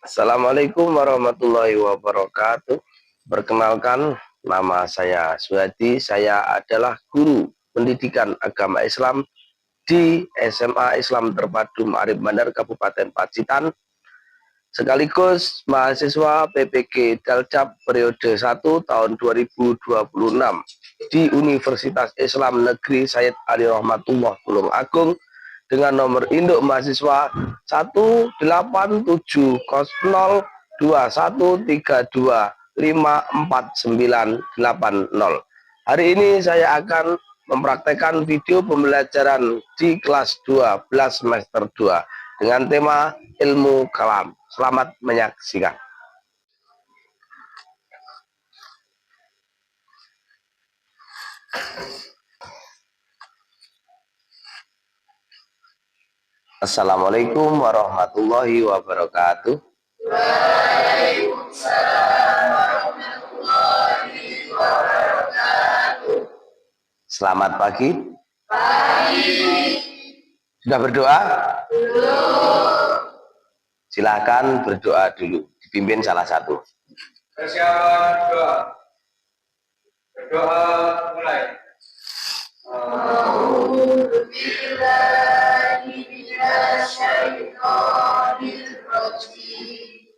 Assalamualaikum warahmatullahi wabarakatuh. Perkenalkan, nama saya Suhadi. Saya adalah guru pendidikan agama Islam di SMA Islam Terpadu Ma'arif Bandar Kabupaten Pacitan, sekaligus mahasiswa PPG Daljab periode 1 tahun 2026 di Universitas Islam Negeri Sayyid Ali Rahmatullah Tulung Agung dengan nomor induk mahasiswa 18701325490. Hari ini saya akan mempraktekkan video pembelajaran di kelas 12 semester 2 dengan tema ilmu kalam. Selamat menyaksikan. Assalamualaikum warahmatullahi wabarakatuh. Waalaikumsalam warahmatullahi wabarakatuh. Selamat pagi. Pagi. Sudah berdoa? Belum. Silahkan berdoa dulu. Dipimpin salah satu. Persiapan doa. Berdoa mulai. A'udzu billahi minasyaitonir rajim.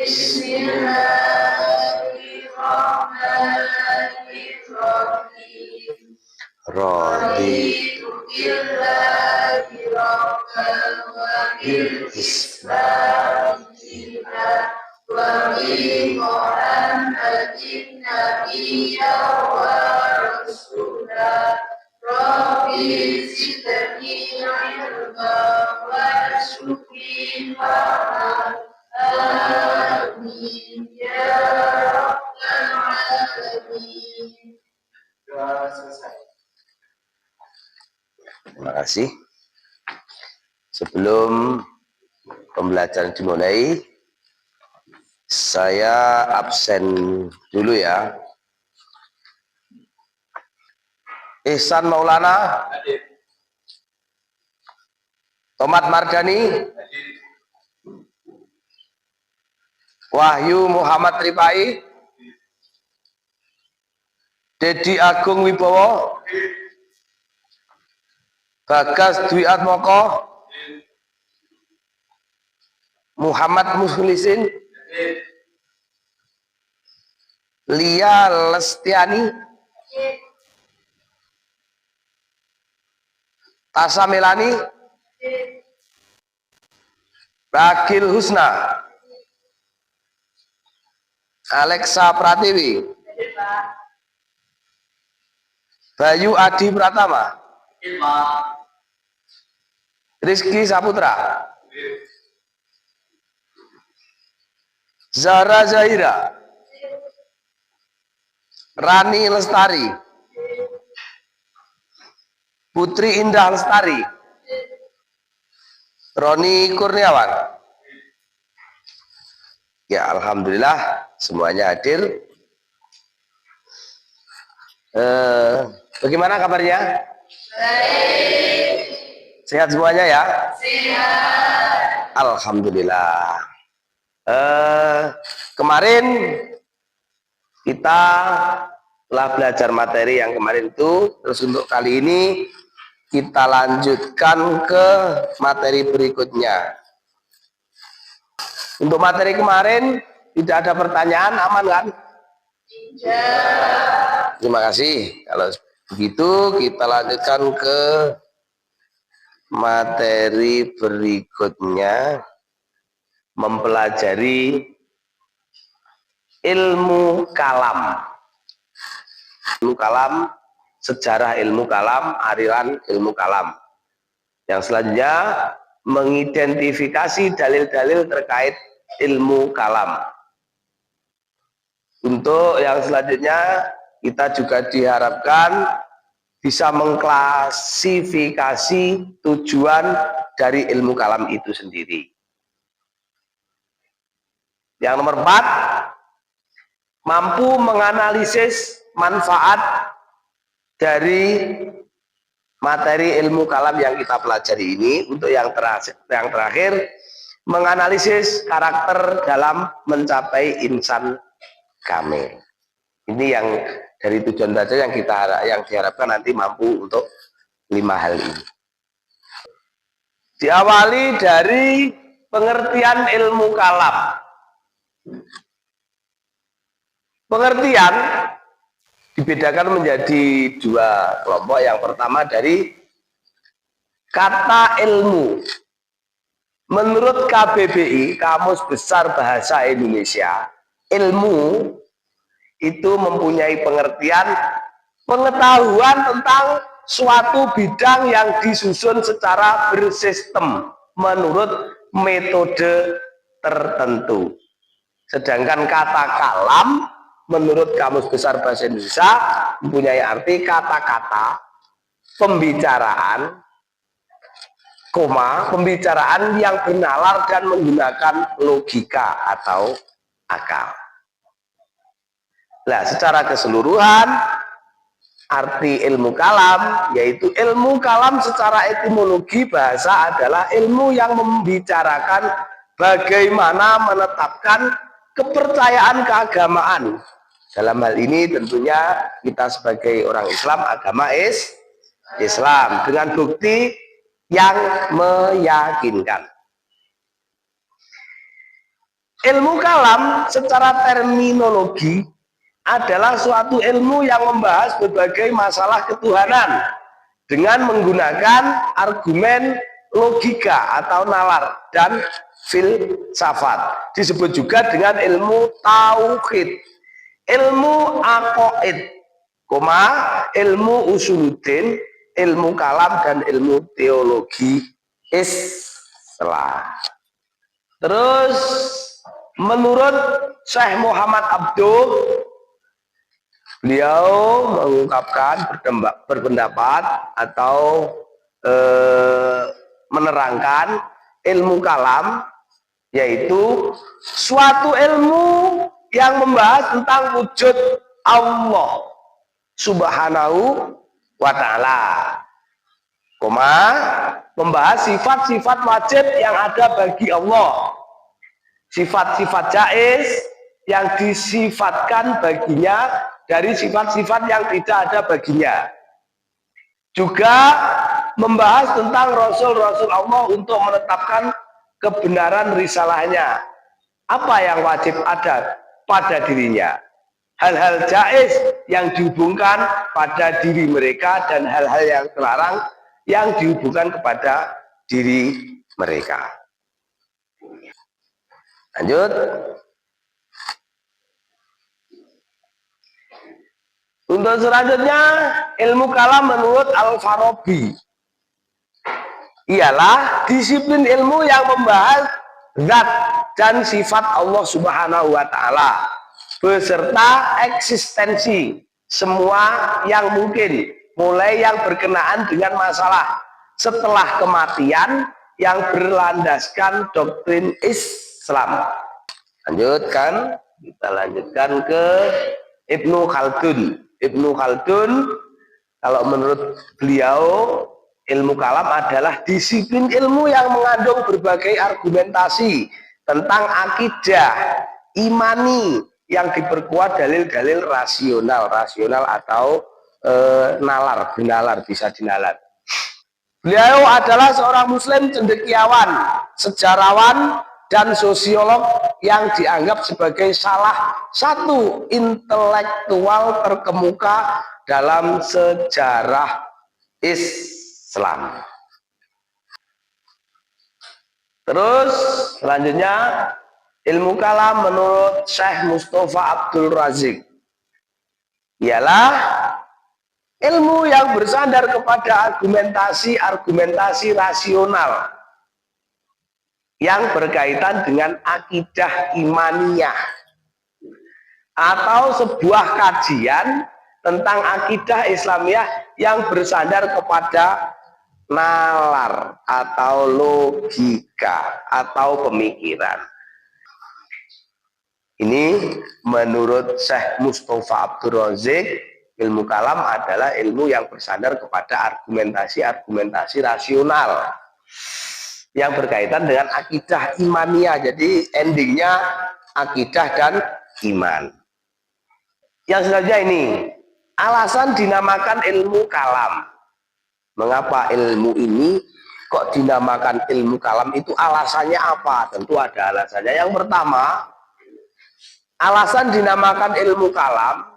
Bismillahirrahmanirrahim. Raditu billahi rabban wa bil Islam dinan wa bi Muhammadin nabiyya wa rasulah. Rabbi zidni ilma warzuqni fahma. Amin ya rabbal alamin. Doa selesai. Terima kasih. Sebelum pembelajaran dimulai, saya absen dulu ya. Ihsan Maulana, Hadir. Tomat Mardani, Hadir. Wahyu Muhammad Ripai, Dedi Agung Wibowo, Bagas Dwi Atmoko, Muhammad Muslisin, Hadir. Lia Lestiani, Tasa Melani, Rakil Husna, Alexa Pratiwi, Bayu Adi Pratama, Imam. Rizky Saputra, Hadir. Zahra Zahira, Rani Lestari, Putri Indah Lestari, Roni Kurniawan. Ya, alhamdulillah semuanya hadir. Bagaimana kabarnya? Baik. Sehat semuanya ya? Sehat. Alhamdulillah. Kemarin kita telah belajar materi yang kemarin itu, terus untuk kali ini kita lanjutkan ke materi berikutnya. Untuk materi kemarin tidak ada pertanyaan, aman kan? Tidak. Terima kasih. Kalau begitu kita lanjutkan ke materi berikutnya, mempelajari ilmu kalam. Ilmu kalam, sejarah ilmu kalam, aliran ilmu kalam. Yang selanjutnya mengidentifikasi dalil-dalil terkait ilmu kalam. Untuk yang selanjutnya kita juga diharapkan bisa mengklasifikasi tujuan dari ilmu kalam itu sendiri. Yang nomor 4, mampu menganalisis manfaat dari materi ilmu kalam yang kita pelajari ini. Untuk yang terakhir menganalisis karakter dalam mencapai insan kamil. Ini yang dari tujuan belajar yang diharapkan nanti mampu untuk 5 hal ini. Diawali dari pengertian ilmu kalam. Pengertian dibedakan menjadi 2 kelompok. Yang pertama dari kata ilmu. Menurut KBBI, Kamus Besar Bahasa Indonesia, ilmu itu mempunyai pengertian pengetahuan tentang suatu bidang yang disusun secara bersistem menurut metode tertentu. Sedangkan kata kalam menurut Kamus Besar Bahasa Indonesia mempunyai arti kata-kata, pembicaraan, pembicaraan yang bernalar dan menggunakan logika atau akal. Nah, secara keseluruhan arti ilmu kalam yaitu ilmu kalam secara etimologi bahasa adalah ilmu yang membicarakan bagaimana menetapkan kepercayaan keagamaan. Dalam hal ini tentunya kita sebagai orang Islam, agama Islam dengan bukti yang meyakinkan. Ilmu kalam secara terminologi adalah suatu ilmu yang membahas berbagai masalah ketuhanan dengan menggunakan argumen logika atau nalar dan filsafat. Disebut juga dengan ilmu tauhid, ilmu aqaid, ilmu usuluddin, ilmu kalam, dan ilmu teologi Islam. Terus menurut Syekh Muhammad Abduh, beliau mengungkapkan berpendapat atau menerangkan ilmu kalam yaitu suatu ilmu yang membahas tentang wujud Allah Subhanahu wa ta'ala, membahas sifat-sifat wajib yang ada bagi Allah, sifat-sifat jaiz yang disifatkan baginya dari sifat-sifat yang tidak ada baginya. Juga membahas tentang Rasul-Rasul Allah untuk menetapkan kebenaran risalahnya, apa yang wajib ada pada dirinya, hal-hal jaiz yang dihubungkan pada diri mereka, dan hal-hal yang terlarang yang dihubungkan kepada diri mereka. Lanjut. Untuk selanjutnya, ilmu kalam menurut Al-Farabi ialah disiplin ilmu yang membahas zat dan sifat Allah Subhanahu wa ta'ala beserta eksistensi semua yang mungkin, mulai yang berkenaan dengan masalah setelah kematian yang berlandaskan doktrin Islam. Lanjutkan, kita lanjutkan ke Ibnu Khaldun. Ibnu Khaldun, kalau menurut beliau, ilmu kalam adalah disiplin ilmu yang mengandung berbagai argumentasi tentang akidah imani yang diperkuat dalil-dalil rasional atau nalar, benalar, bisa dinalar. Beliau adalah seorang muslim cendekiawan, sejarawan, dan sosiolog yang dianggap sebagai salah satu intelektual terkemuka dalam sejarah Islam. Terus selanjutnya ilmu kalam menurut Syekh Mustafa Abdul Razik ialah ilmu yang bersandar kepada argumentasi rasional yang berkaitan dengan akidah imaniyah atau sebuah kajian tentang akidah Islamiyah yang bersandar kepada nalar atau logika atau pemikiran. Ini menurut Syekh Mustafa Abdul Razik, ilmu kalam adalah ilmu yang bersandar kepada argumentasi rasional yang berkaitan dengan akidah imaniyah. Jadi endingnya akidah dan iman. Yang selanjutnya ini, alasan dinamakan ilmu kalam. Mengapa ilmu ini kok dinamakan ilmu kalam, itu alasannya apa? Tentu ada alasannya. Yang pertama, alasan dinamakan ilmu kalam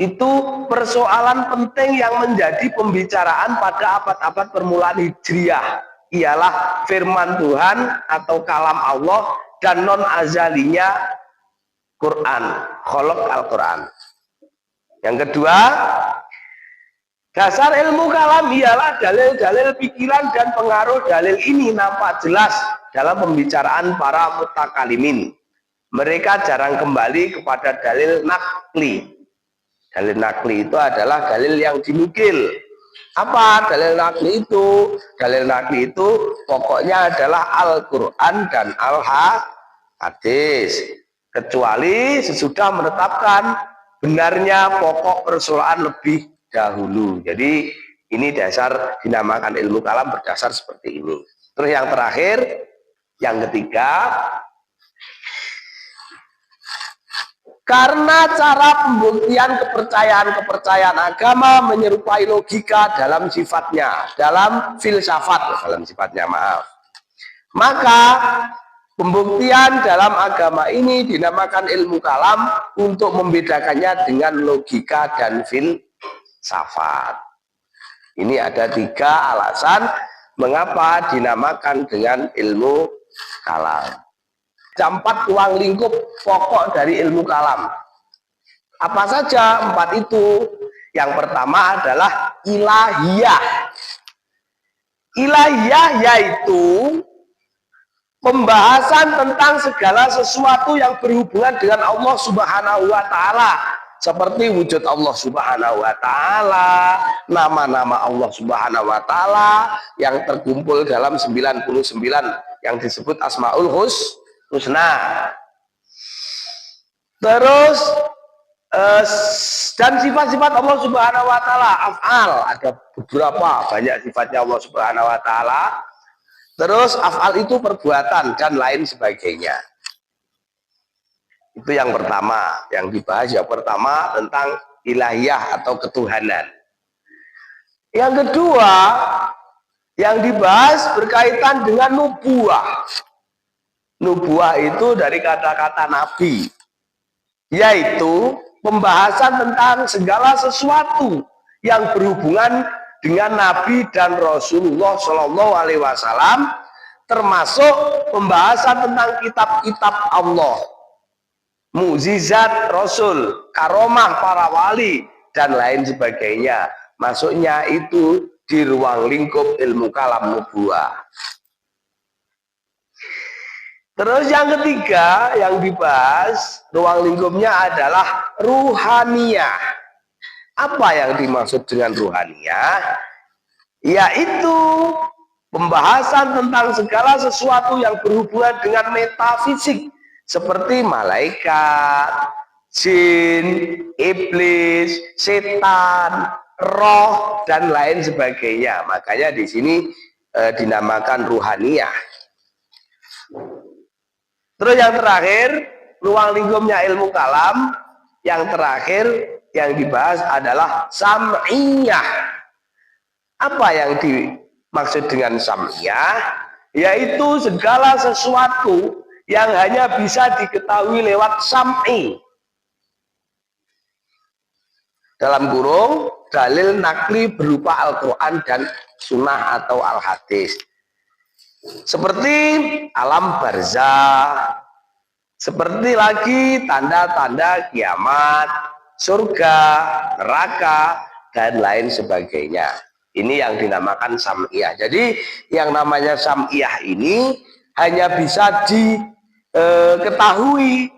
itu persoalan penting yang menjadi pembicaraan pada abad-abad permulaan Hijriah. Ialah firman Tuhan atau kalam Allah dan non-azalinya Quran, kholok Al-Quran. Yang kedua, dasar ilmu kalam ialah dalil-dalil pikiran dan pengaruh dalil ini nampak jelas dalam pembicaraan para mutakalimin. Mereka jarang kembali kepada dalil nakli. Dalil nakli itu adalah dalil yang dinukil. Apa dalil nakli itu? Dalil nakli itu pokoknya adalah Al-Quran dan Al-Hadis. Kecuali sesudah menetapkan benarnya pokok persoalan lebih dahulu. Jadi ini dasar dinamakan ilmu kalam berdasar seperti ini. Terus yang terakhir, yang ketiga, karena cara pembuktian kepercayaan agama menyerupai logika dalam sifatnya, dalam filsafat, dalam sifatnya, maaf. Maka pembuktian dalam agama ini dinamakan ilmu kalam untuk membedakannya dengan logika dan filsafat. Ini ada 3 alasan mengapa dinamakan dengan ilmu kalam. 4 ruang lingkup pokok dari ilmu kalam. Apa saja 4 itu? Yang pertama adalah ilahiyah. Ilahiyah yaitu pembahasan tentang segala sesuatu yang berhubungan dengan Allah Subhanahu wa Ta'ala, seperti wujud Allah Subhanahu wa Ta'ala, nama-nama Allah Subhanahu wa Ta'ala yang terkumpul dalam 99 yang disebut Asmaul Husna. Terus dan sifat-sifat Allah Subhanahu wa Ta'ala, af'al, ada beberapa banyak sifatnya Allah Subhanahu wa Ta'ala. Terus af'al itu perbuatan dan lain sebagainya. Itu yang pertama, yang dibahas yang pertama tentang ilahiyah atau ketuhanan. Yang kedua, yang dibahas berkaitan dengan nubuah. Nubuah itu dari kata-kata nabi, yaitu pembahasan tentang segala sesuatu yang berhubungan dengan Nabi dan Rasulullah Shallallahu Alaihi Wasallam, termasuk pembahasan tentang kitab-kitab Allah, mukjizat Rasul, karomah para wali, dan lain sebagainya. Masuknya itu di ruang lingkup ilmu kalam nubuah. Terus yang ketiga yang dibahas ruang lingkupnya adalah ruhaniyah. Apa yang dimaksud dengan ruhaniyah? Yaitu pembahasan tentang segala sesuatu yang berhubungan dengan metafisik, seperti malaikat, jin, iblis, setan, roh, dan lain sebagainya. Makanya di sini dinamakan ruhaniyah. Terus yang terakhir, ruang lingkupnya ilmu kalam, yang terakhir yang dibahas adalah sam'iyah. Apa yang dimaksud dengan sam'iyah? Yaitu segala sesuatu yang hanya bisa diketahui lewat sam'i. Dalam kurung, dalil nakli berupa Al-Quran dan Sunnah atau Al-Hadis. Seperti alam barzah, seperti lagi tanda-tanda kiamat, surga, neraka, dan lain sebagainya. Ini yang dinamakan sam'iyah. Jadi yang namanya sam'iyah ini hanya bisa diketahui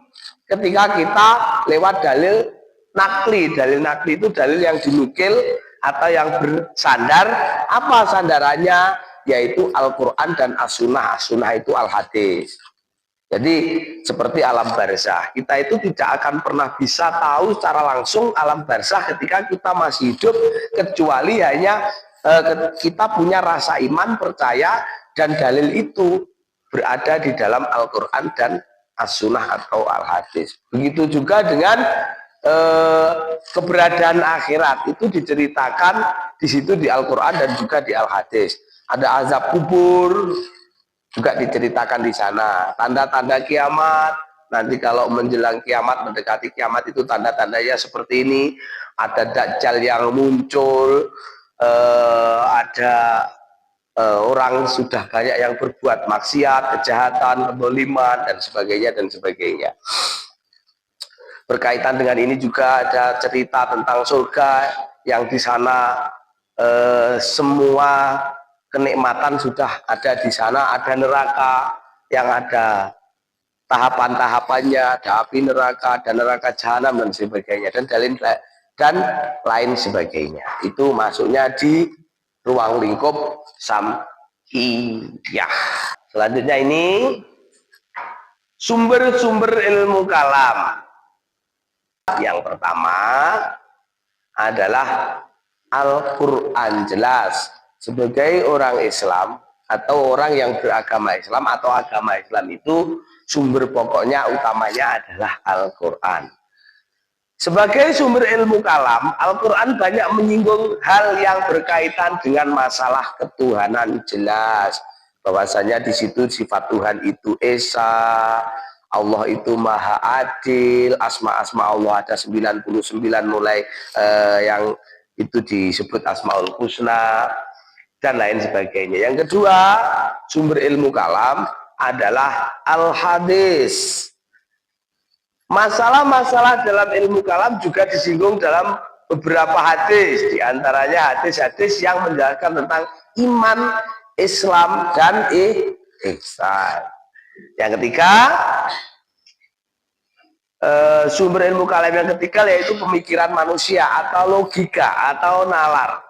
ketika kita lewat dalil nakli. Dalil nakli itu dalil yang dinukil atau yang bersandar. Apa sandarannya? Yaitu Al-Quran dan As-Sunnah. As-Sunnah itu Al-Hadis. Jadi seperti alam barzah, kita itu tidak akan pernah bisa tahu secara langsung alam barzah ketika kita masih hidup, kecuali hanya kita punya rasa iman, percaya dan dalil itu berada di dalam Al-Quran dan As-Sunnah atau Al-Hadis. Begitu juga dengan keberadaan akhirat itu diceritakan di situ di Al-Quran dan juga di Al-Hadis. Ada azab kubur juga diceritakan di sana. Tanda-tanda kiamat, nanti kalau menjelang kiamat, mendekati kiamat itu tanda-tandanya seperti ini. Ada Dajjal yang muncul, ada orang sudah banyak yang berbuat maksiat, kejahatan, kezaliman dan sebagainya dan sebagainya. Berkaitan dengan ini juga ada cerita tentang surga yang di sana semua kenikmatan sudah ada di sana. Ada neraka yang ada tahapan-tahapannya, ada api neraka, ada neraka jahanam dan sebagainya dan lain sebagainya. Itu masuknya di ruang lingkup sam'iyah. Selanjutnya ini sumber-sumber ilmu kalam. Yang pertama adalah Al-Quran. Jelas sebagai orang Islam atau orang yang beragama Islam atau agama Islam itu sumber pokoknya utamanya adalah Al-Quran. Sebagai sumber ilmu kalam, Al-Quran banyak menyinggung hal yang berkaitan dengan masalah ketuhanan. Jelas bahwasanya di situ sifat Tuhan itu Esa, Allah itu maha adil, asma-asma Allah ada 99 mulai yang itu disebut Asmaul Husna dan lain sebagainya. Yang kedua, sumber ilmu kalam adalah Al-Hadis. Masalah-masalah dalam ilmu kalam juga disinggung dalam beberapa hadis, di antaranya hadis-hadis yang menjelaskan tentang iman, Islam dan ihsan. Yang ketiga, sumber ilmu kalam yang ketiga yaitu pemikiran manusia atau logika atau nalar.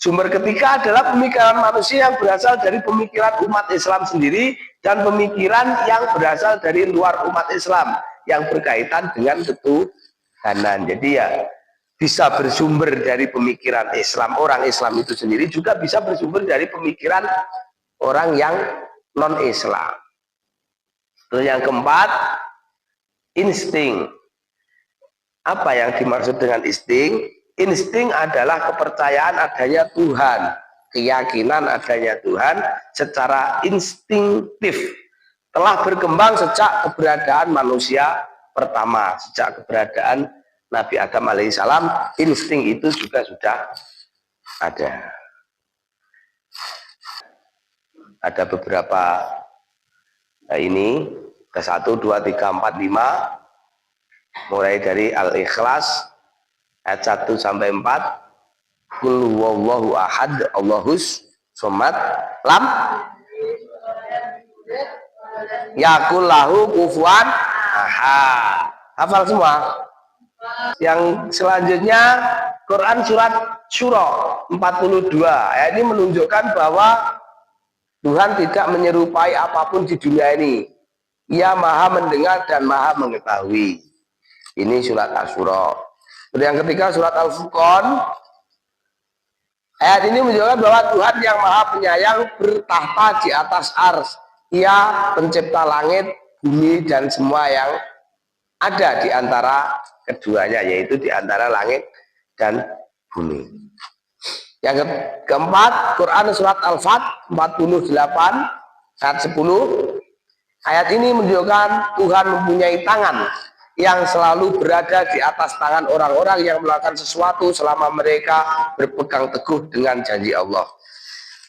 Sumber ketiga adalah pemikiran manusia yang berasal dari pemikiran umat Islam sendiri dan pemikiran yang berasal dari luar umat Islam yang berkaitan dengan ketuhanan. Jadi ya bisa bersumber dari pemikiran Islam, orang Islam itu sendiri juga bisa bersumber dari pemikiran orang yang non-Islam. Terus yang keempat, insting. Apa yang dimaksud dengan insting? Insting adalah kepercayaan adanya Tuhan, keyakinan adanya Tuhan secara instingtif. Telah berkembang sejak keberadaan manusia pertama, sejak keberadaan Nabi Adam alaihissalam, insting itu juga sudah ada. Ada beberapa ini ke 1, 2, 3, 4, 5 mulai dari Al-Ikhlas ayat 1 sampai 4. Qul huwallahu ahad Allahus somad lam yakul lahu kufuwan ahad. Hafal semua? Yang selanjutnya Quran surat Syura 42. Ini menunjukkan bahwa Tuhan tidak menyerupai apapun di dunia ini. Ia maha mendengar dan maha mengetahui. Ini surat Asy-Syura. Yang ketiga surat Al-Furqan. Ayat ini menunjukkan bahwa Tuhan yang maha penyayang bertahta di atas ars. Ia pencipta langit, bumi dan semua yang ada di antara keduanya, yaitu di antara langit dan bumi. Yang keempat, Quran surat Al-Fat 48 ayat 10. Ayat ini menunjukkan Tuhan mempunyai tangan yang selalu berada di atas tangan orang-orang yang melakukan sesuatu selama mereka berpegang teguh dengan janji Allah.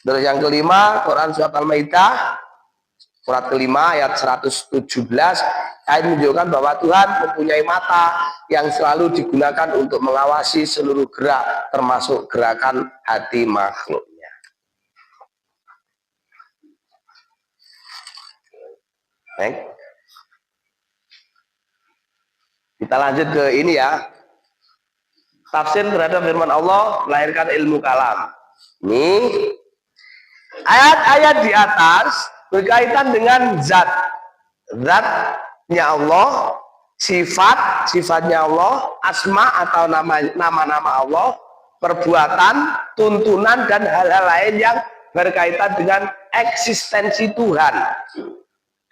Terus yang kelima, Quran surat Al-Maidah surat kelima ayat 117. Ayat menunjukkan bahwa Tuhan mempunyai mata yang selalu digunakan untuk mengawasi seluruh gerak, termasuk gerakan hati makhluknya. Baik. Kita lanjut ke ini ya. Tafsir terhadap firman Allah melahirkan ilmu kalam. Ini ayat-ayat di atas berkaitan dengan zatnya Allah, sifatnya Allah, asma atau nama-nama Allah, perbuatan, tuntunan dan hal-hal lain yang berkaitan dengan eksistensi Tuhan.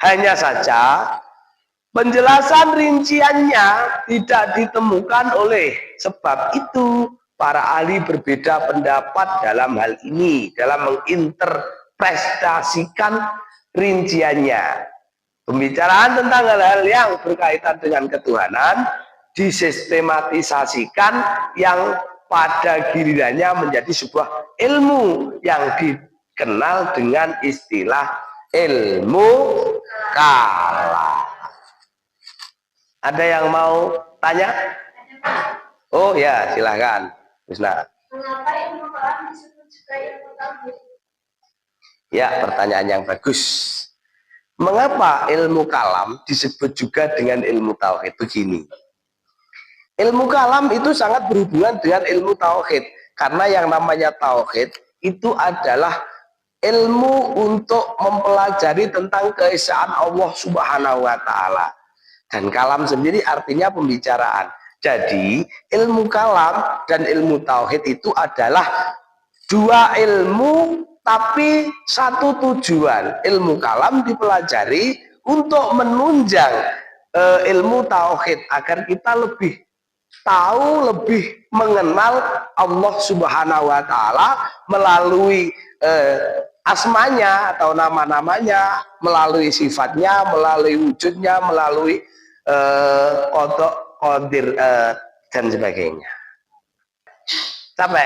Hanya saja penjelasan rinciannya tidak ditemukan. Oleh sebab itu para ahli berbeda pendapat dalam hal ini, dalam menginterpretasikan rinciannya. Pembicaraan tentang hal-hal yang berkaitan dengan ketuhanan disistematisasikan yang pada gilirannya menjadi sebuah ilmu yang dikenal dengan istilah ilmu kalam. Ada yang mau tanya? Oh ya, silahkan. Husna. Mengapa ilmu kalam disebut juga ilmu tauhid? Ya, pertanyaan yang bagus. Mengapa ilmu kalam disebut juga dengan ilmu tauhid? Begini. Ilmu kalam itu sangat berhubungan dengan ilmu tauhid. Karena yang namanya tauhid itu adalah ilmu untuk mempelajari tentang keesaan Allah Subhanahu wa Ta'ala. Dan kalam sendiri artinya pembicaraan. Jadi ilmu kalam dan ilmu tauhid itu adalah dua ilmu tapi satu tujuan. Ilmu kalam dipelajari untuk menunjang ilmu tauhid agar kita lebih tahu, lebih mengenal Allah Subhanahu wa Ta'ala melalui asmanya atau nama-namanya, melalui sifatnya, melalui wujudnya, melalui kodok, kodir, dan sebagainya. Sampai?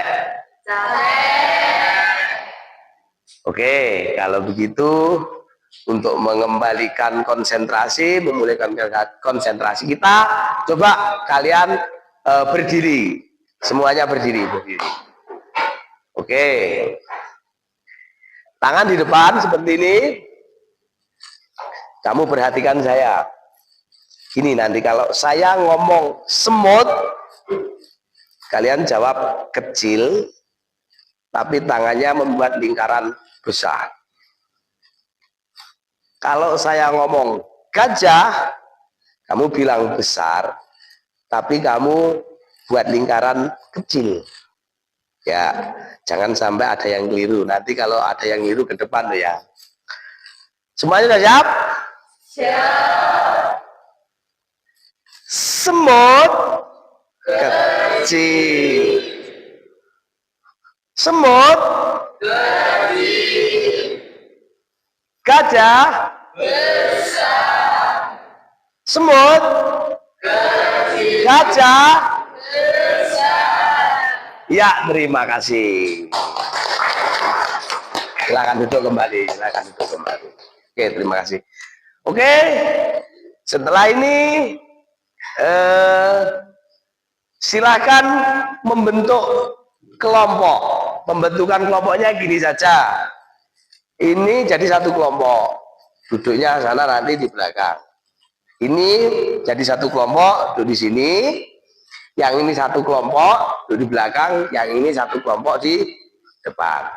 Oke, kalau begitu untuk mengembalikan konsentrasi, memulihkan konsentrasi kita, coba kalian berdiri, semuanya berdiri. Oke, tangan di depan seperti ini. Kamu perhatikan saya. Gini, nanti kalau saya ngomong semut, kalian jawab kecil, tapi tangannya membuat lingkaran besar. Kalau saya ngomong gajah, kamu bilang besar, tapi kamu buat lingkaran kecil. Ya, jangan sampai ada yang keliru. Nanti kalau ada yang keliru ke depan tuh ya. Semuanya sudah siap? Siap. Semut kecil. Semut kecil. Gajah besar. Semut kecil. Gajah besar. Ya, terima kasih. Silakan duduk kembali. Oke, terima kasih. Oke, setelah ini silakan membentuk kelompok. Pembentukan kelompoknya gini saja. Ini jadi satu kelompok. Duduknya sana, nanti di belakang. Ini jadi satu kelompok, duduk di sini. Yang ini satu kelompok, duduk di belakang. Yang ini satu kelompok di depan.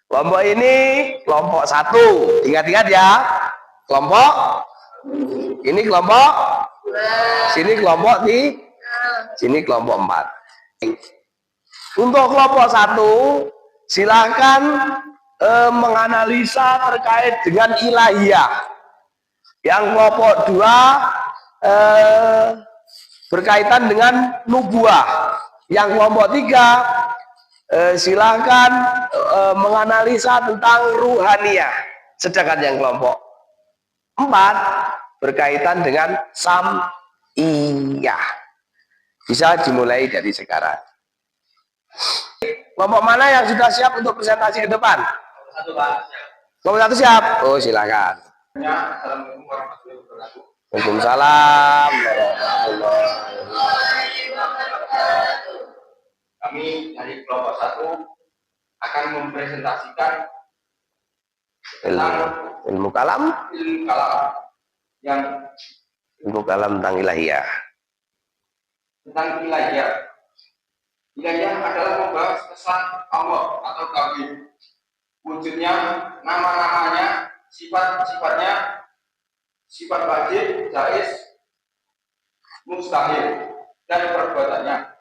Kelompok ini kelompok satu. Ingat-ingat ya. Kelompok. Ini kelompok. Sini kelompok di. Sini kelompok 4. Untuk kelompok satu, silahkan menganalisa terkait dengan ilahiyah. Yang kelompok 2 berkaitan dengan nubuah. Yang kelompok 3 silahkan menganalisa tentang ruhaniyah. Sedangkan yang kelompok 4 berkaitan dengan sam'iyah. Bisa dimulai dari sekarang. Kelompok mana yang sudah siap untuk presentasi ke depan? Satu, Pak. Kelompok 1 siap? Oh, silakan. Assalamualaikum warahmatullahi wabarakatuh. Waalaikumsalam warahmatullahi wabarakatuh. Kami dari kelompok 1 akan mempresentasikan tentang ilmu kalam yang ilmu kalam tentang ilahiyah. Tentang ilahiyah. Ilahiyah adalah membahas kesan Allah atau tauhid. Wujudnya, nama-namanya, sifat-sifatnya, sifat wajib, jaiz, mustahil, dan perbuatannya.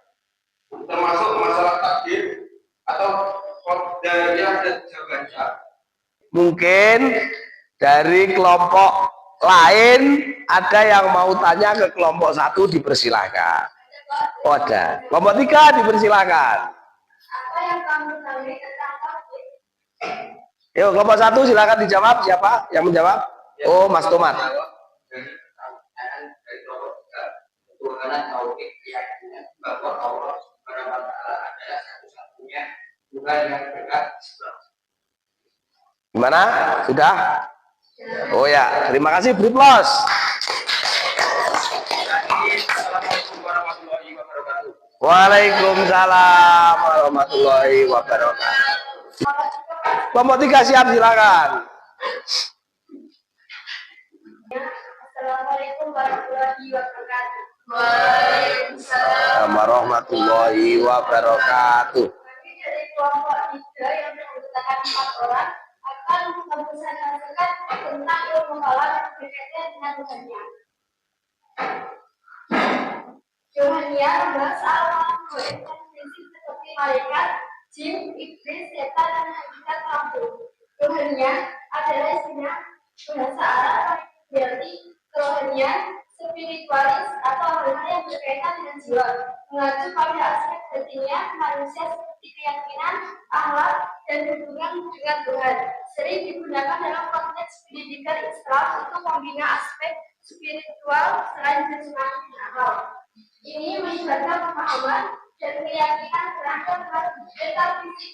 Termasuk masalah takdir atau Qadariyah dan Jabariyah. Mungkin dari kelompok lain ada yang mau tanya ke kelompok 1, dipersilahkan. Oh, ada. Kelompok 3 dipersilahkan. Apa yang kamu tahu tentang tauhid? Yuk, kelompok 1 silakan dijawab. Siapa yang menjawab? Oh, Mas Tomat. Dari pertanyaan dari kelompok 3, ketuhanan tauhid keyakinan bahwa Allah Subhanahu wa taala adalah satu-satunya Tuhan yang berhak disembah. Gimana? Sudah? Oh ya, terima kasih Bri Plus. Assalamualaikum warahmatullahi wabarakatuh. Waalaikumsalam warahmatullahi wabarakatuh. Kelompok 3 siap, silakan. Assalamualaikum warahmatullahi wabarakatuh. Waalaikumsalam warahmatullahi wabarakatuh. Kami dari kelompok 3 yang beranggotakan 4 orang akan mempresentasikan tentang ilmu kalam yang berkaitan dengan Tuhannya. Tuhannya membahas alam goib dan prinsip seperti malaikat, jin, iblis, setan, dan hakikat makhluk. Tuhannya adalah istilah bahasa Arab yang berarti kerohanian, spiritualis atau hal-hal yang berkaitan dengan jiwa, mengacu pada aspek batinnya manusia seperti keyakinan, akhlak, dan hubungan dengan Tuhan. Sering digunakan dalam konteks pendidikan Islam untuk membina aspek spiritual selain jasmani dan akal. Ini melibatkan pemahaman dan keyakinan terhadap metafisik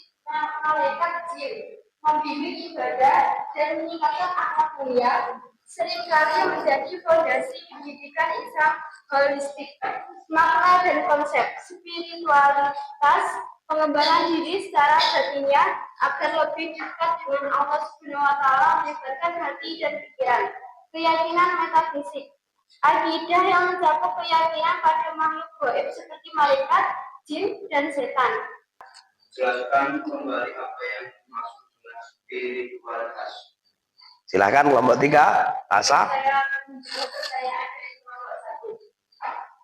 malaikat jin, membimbing ibadah dan meningkatkan akhlak mulia, seringkali menjadi fondasi pendidikan Islam holistik. Makna dan konsep spiritualitas, pengembangan diri secara batinnya agar lebih dekat dengan Allah Subhanahu wa taala, melibatkan hati dan pikiran. Keyakinan metafisik, akidah yang mencakup keyakinan pada makhluk gaib seperti malaikat, jin, dan setan. Jelaskan kembali apa yang dimaksud dengan spiritualitas. Silakan kelompok 3, Asa. Saya akan menjawab pertanyaan dari kelompok 1.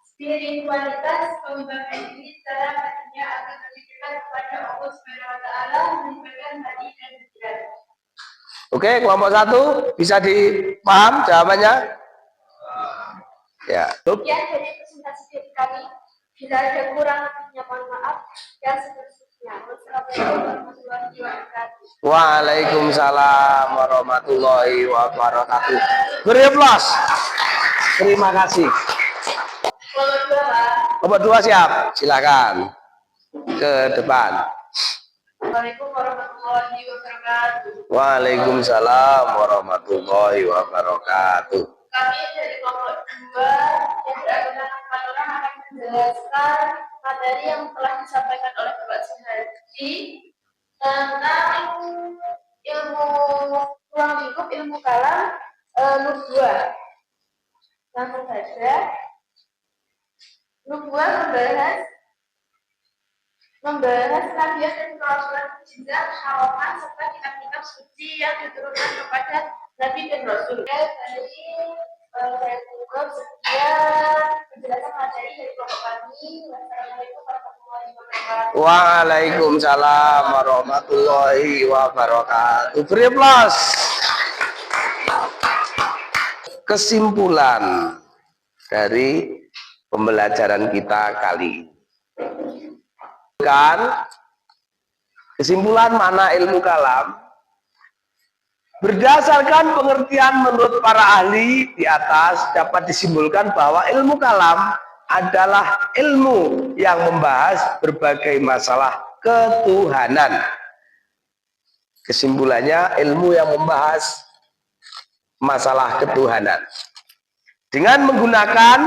Spiritualitas, pengembangan diri secara batinnya agar lebih dekat kepada Allah Subhanahu wa taala, melibatkan hati dan pikiran. Oke, kelompok 1 bisa dipaham jawabannya? Ya, Sekian dari presentasi dari kami. Bila ada kurang lebihnya mohon maaf. Dan seterusnya. Wassalamualaikum warahmatullahi wabarakatuh. Waalaikumsalam warahmatullahi wabarakatuh. Beri aplaus. Terima kasih. Kelompok 2, Pak. Kelompok 2 siap, silakan ke depan. Assalamualaikum warahmatullahi wabarakatuh. Waalaikumsalam warahmatullahi wabarakatuh. Kami dari kelompok 2 yang beranggotakan 4 orang akan menjelaskan materi yang telah disampaikan oleh Bapak Suhardi tentang ilmu ruang lingkup, ilmu kalam, nubuah. Langsung saja. Nubuah membahas nabiat dan kerasulan, mukjizat, halaman serta kitab-kitab suci yang diturunkan kepada Nabi dan Rasul. Dari saya cukup sekian penjelasan materi dari kelompok kami. Wassalamualaikum warahmatullahi wabarakatuh. Waalaikumsalam warahmatullahi wabarakatuh. Beri aplaus. Kesimpulan dari pembelajaran kita kali ini. Kesimpulan mana ilmu kalam? Berdasarkan pengertian menurut para ahli di atas dapat disimpulkan bahwa ilmu kalam adalah ilmu yang membahas berbagai masalah ketuhanan. Kesimpulannya ilmu yang membahas masalah ketuhanan dengan menggunakan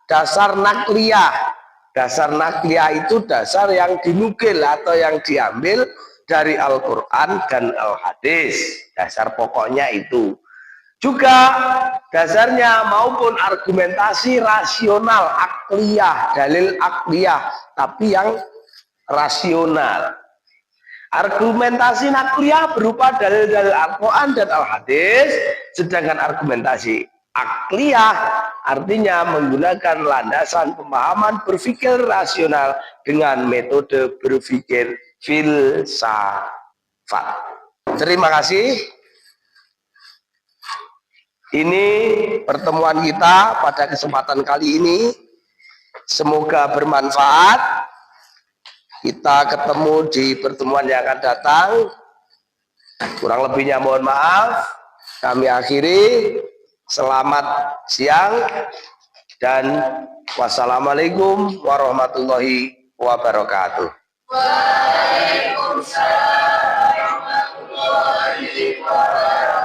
dasar nakliyah. Dasar nakliyah itu dasar yang dinukil atau yang diambil dari Al-Quran dan Al-Hadis. Dasar pokoknya itu. Juga dasarnya maupun argumentasi rasional, akliyah, dalil akliyah, tapi yang rasional. Argumentasi nakliyah berupa dalil-dalil Al-Quran dan Al-Hadis, sedangkan argumentasi akliyah artinya menggunakan landasan pemahaman berpikir rasional dengan metode berpikir filsafat. Terima kasih. Ini pertemuan kita pada kesempatan kali ini. Semoga bermanfaat. Kita ketemu di pertemuan yang akan datang. Kurang lebihnya mohon maaf. Kami akhiri. Selamat siang dan wassalamualaikum warahmatullahi wabarakatuh. Waalaikumsalam warahmatullahi wabarakatuh.